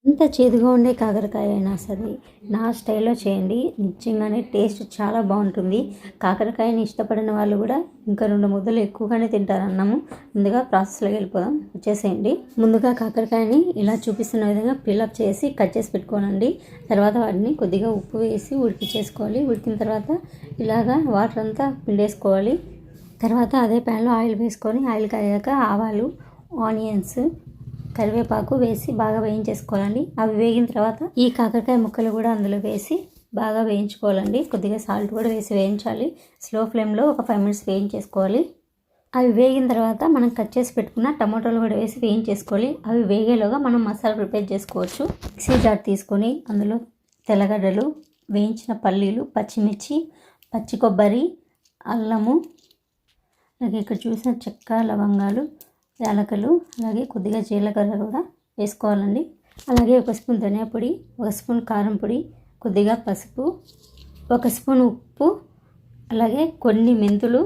ఎంత చేదుగా ఉండే కాకరకాయ అయినా సరే నా స్టైల్లో చేయండి, నిజంగానే టేస్ట్ చాలా బాగుంటుంది. కాకరకాయని ఇష్టపడిన వాళ్ళు కూడా ఇంకా 2 ముద్దలు ఎక్కువగానే తింటారు అన్నము. ముందుగా ప్రాసెస్లోకి వెళ్ళిపోదాం, వచ్చేసేయండి. ముందుగా కాకరకాయని ఇలా చూపిస్తున్న విధంగా పిల్లప్ చేసి కట్ చేసి పెట్టుకోనండి. తర్వాత వాటిని కొద్దిగా ఉప్పు వేసి ఉడికించేసుకోవాలి. ఉడికిన తర్వాత ఇలాగా వాటర్ అంతా పిండేసుకోవాలి. తర్వాత అదే ప్యాన్లో ఆయిల్ వేసుకొని ఆయిల్ కాగాక ఆవాలు, ఆనియన్స్, కరివేపాకు వేసి బాగా వేయించేసుకోవాలండి. అవి వేగిన తర్వాత ఈ కాకరకాయ ముక్కలు కూడా అందులో వేసి బాగా వేయించుకోవాలండి. కొద్దిగా సాల్ట్ కూడా వేసి వేయించాలి. స్లో ఫ్లేమ్లో ఒక 5 మినిట్స్ వేయించేసుకోవాలి. అవి వేగిన తర్వాత మనం కట్ చేసి పెట్టుకున్న టమాటోలు కూడా వేసి వేయించేసుకోవాలి. అవి వేగేలోగా మనం మసాలా ప్రిపేర్ చేసుకోవచ్చు. మిక్సీ జార్ తీసుకొని అందులో తెల్లగడ్డలు, వేయించిన పల్లీలు, పచ్చిమిర్చి, పచ్చి కొబ్బరి, అల్లము, అలాగే ఇక్కడ చూసిన చెక్క, లవంగాలు, యాలకులు, అలాగే కొద్దిగా జీలకర్ర కూడా వేసుకోవాలండి. అలాగే 1 స్పూన్ ధనియా పొడి, 1 స్పూన్ కారం పొడి, కొద్దిగా పసుపు, 1 స్పూన్ ఉప్పు, అలాగే కొన్ని మెంతులు,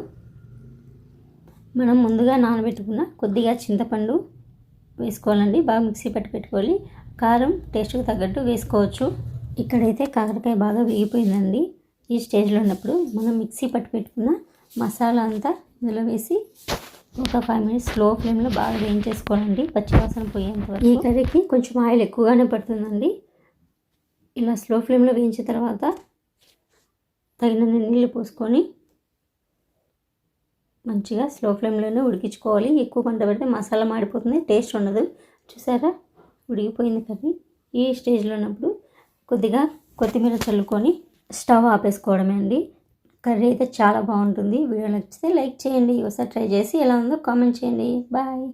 మనం ముందుగా నానబెట్టుకున్న కొద్దిగా చింతపండు వేసుకోవాలండి. బాగా మిక్సీ పట్టి పెట్టుకోవాలి. కారం టేస్ట్కి తగ్గట్టు వేసుకోవచ్చు. ఇక్కడైతే కాకరకాయ బాగా వేగిపోయిందండి. ఈ స్టేజ్లో ఉన్నప్పుడు మనం మిక్సీ పట్టి పెట్టుకున్న మసాలా అంతా ఇందులో వేసి ఒక 5 మినిట్స్ స్లో ఫ్లేమ్లో బాగా వేయించేసుకోవాలండి, పచ్చివాసన పోయేంత వరకు. ఈ కర్రీకి కొంచెం ఆయిల్ ఎక్కువగానే పడుతుందండి. ఇలా స్లో ఫ్లేమ్లో వేయించిన తర్వాత తగినన్ని నీళ్ళు పోసుకొని మంచిగా స్లో ఫ్లేమ్లోనే ఉడికించుకోవాలి. ఎక్కువ మంట పెడితే మసాలా మాడిపోతుంది, టేస్ట్ ఉండదు. చూసారా, ఉడికిపోయింది కర్రీ. ఈ స్టేజ్లో ఉన్నప్పుడు కొద్దిగా కొత్తిమీర చల్లుకొని స్టవ్ ఆపేసుకోవడమే అండి. కర్రీ అయితే చాలా బాగుంటుంది. వీడియో నచ్చితే లైక్ చేయండి. ఒకసారి ట్రై చేసి ఎలా ఉందో కామెంట్ చేయండి. బాయ్.